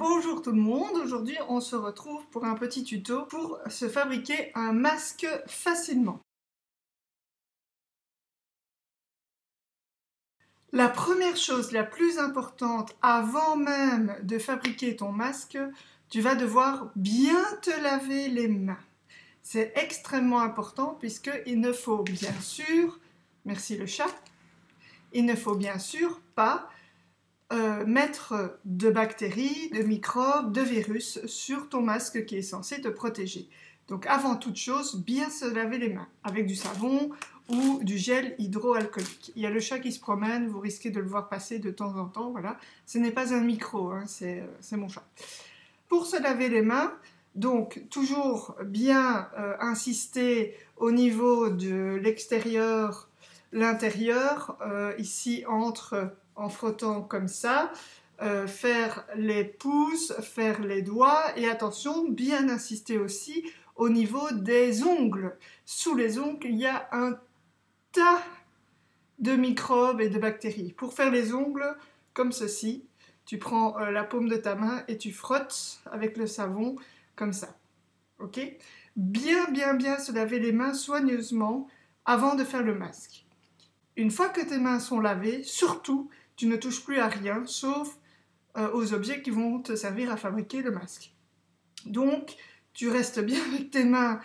Bonjour tout le monde, aujourd'hui on se retrouve pour un petit tuto pour se fabriquer un masque facilement. La première chose la plus importante avant même de fabriquer ton masque, tu vas devoir bien te laver les mains. C'est extrêmement important puisqu'il ne faut bien sûr, merci le chat, il ne faut bien sûr pas mettre de bactéries, de microbes, de virus sur ton masque qui est censé te protéger. Donc avant toute chose, bien se laver les mains avec du savon ou du gel hydroalcoolique. Il y a le chat qui se promène, vous risquez de le voir passer de temps en temps, voilà. Ce n'est pas un micro, hein, c'est mon chat. Pour se laver les mains, donc toujours bien insister au niveau de l'extérieur, l'intérieur, ici en frottant comme ça, faire les pouces, faire les doigts, et attention, bien insister aussi au niveau des ongles. Sous les ongles, il y a un tas de microbes et de bactéries. Pour faire les ongles, comme ceci, tu prends la paume de ta main et tu frottes avec le savon, comme ça. Ok ? Bien se laver les mains soigneusement avant de faire le masque. Une fois que tes mains sont lavées, surtout, tu ne touches plus à rien, sauf aux objets qui vont te servir à fabriquer le masque. Donc, tu restes bien avec tes mains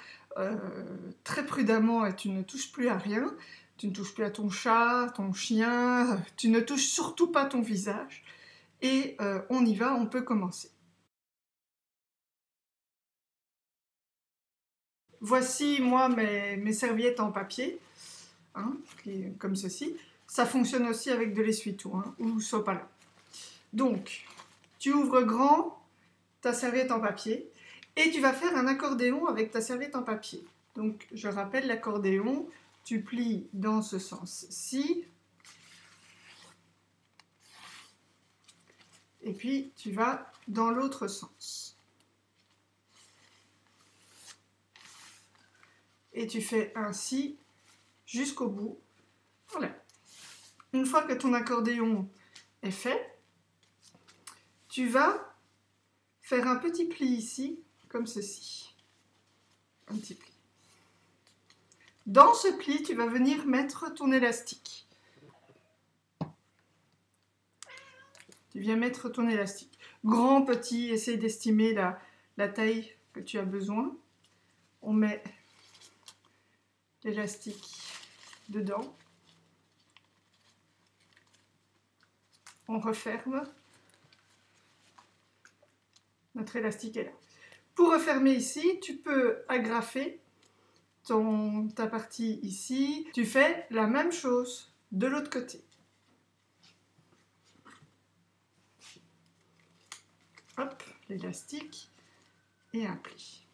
très prudemment et tu ne touches plus à rien. Tu ne touches plus à ton chat, ton chien, tu ne touches surtout pas ton visage. Et on y va, on peut commencer. Voici, moi, mes serviettes en papier, hein, comme ceci. Ça fonctionne aussi avec de l'essuie-tout, hein, ou sopalin. Donc, tu ouvres grand ta serviette en papier et tu vas faire un accordéon avec ta serviette en papier. Donc, je rappelle l'accordéon, tu plies dans ce sens-ci, et puis tu vas dans l'autre sens. Et tu fais ainsi jusqu'au bout. Voilà. Une fois que ton accordéon est fait, tu vas faire un petit pli ici, comme ceci. Un petit pli. Dans ce pli, tu vas venir mettre ton élastique. Tu viens mettre ton élastique. Grand, petit, essaye d'estimer la taille que tu as besoin. On met l'élastique dedans. On referme. Notre élastique est là. Pour refermer ici, tu peux agrafer ta partie ici. Tu fais la même chose de l'autre côté. Hop, l'élastique et un pli.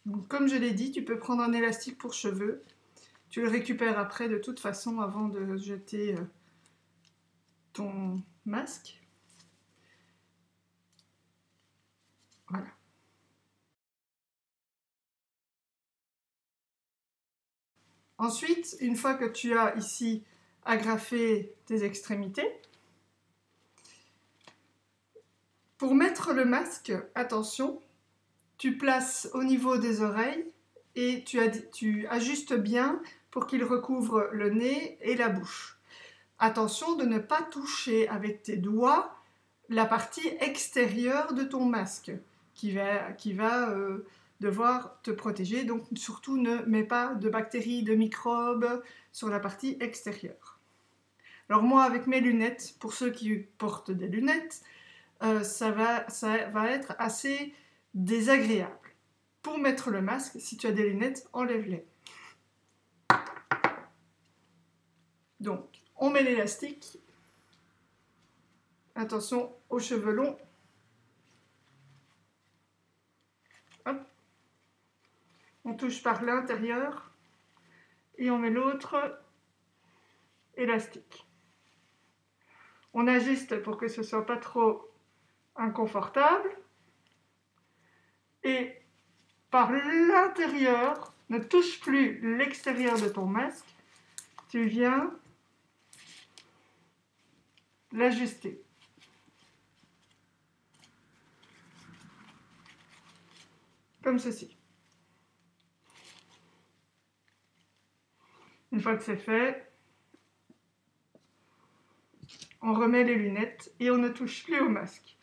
Donc, comme je l'ai dit, tu peux prendre un élastique pour cheveux. Tu le récupères après de toute façon avant de jeter ton masque. Voilà. Ensuite, une fois que tu as ici agrafé tes extrémités, pour mettre le masque, attention, tu places au niveau des oreilles et tu ajustes bien pour qu'il recouvre le nez et la bouche. Attention de ne pas toucher avec tes doigts la partie extérieure de ton masque qui va devoir te protéger. Donc surtout ne mets pas de bactéries, de microbes sur la partie extérieure. Alors moi avec mes lunettes, pour ceux qui portent des lunettes, ça va être assez désagréable. Pour mettre le masque, si tu as des lunettes, enlève-les. Donc, on met l'élastique. Attention aux cheveux longs. Hop. On touche par l'intérieur et on met l'autre élastique. On ajuste pour que ce ne soit pas trop inconfortable. Et par l'intérieur, ne touche plus l'extérieur de ton masque. Tu viens l'ajuster. comme ceci. Une fois que c'est fait, on remet les lunettes et on ne touche plus au masque.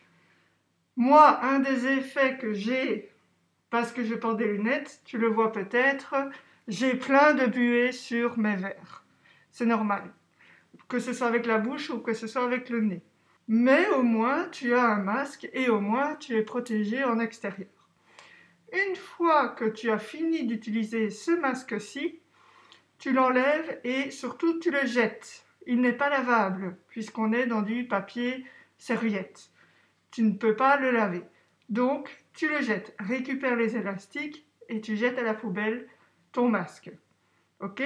Moi, un des effets que j'ai, parce que je porte des lunettes, tu le vois peut-être, j'ai plein de buées sur mes verres. C'est normal, que ce soit avec la bouche ou que ce soit avec le nez. Mais au moins, tu as un masque et au moins, tu es protégé en extérieur. Une fois que tu as fini d'utiliser ce masque-ci, tu l'enlèves et surtout, tu le jettes. Il n'est pas lavable puisqu'on est dans du papier serviette. Tu ne peux pas le laver. Donc, tu le jettes. Récupère les élastiques et tu jettes à la poubelle ton masque. Ok ?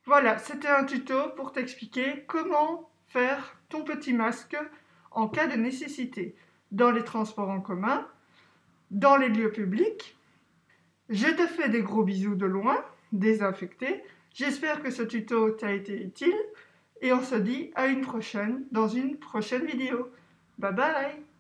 Voilà, c'était un tuto pour t'expliquer comment faire ton petit masque en cas de nécessité dans les transports en commun, dans les lieux publics. Je te fais des gros bisous de loin, désinfectés. J'espère que ce tuto t'a été utile et on se dit à une prochaine dans une prochaine vidéo. Bye bye!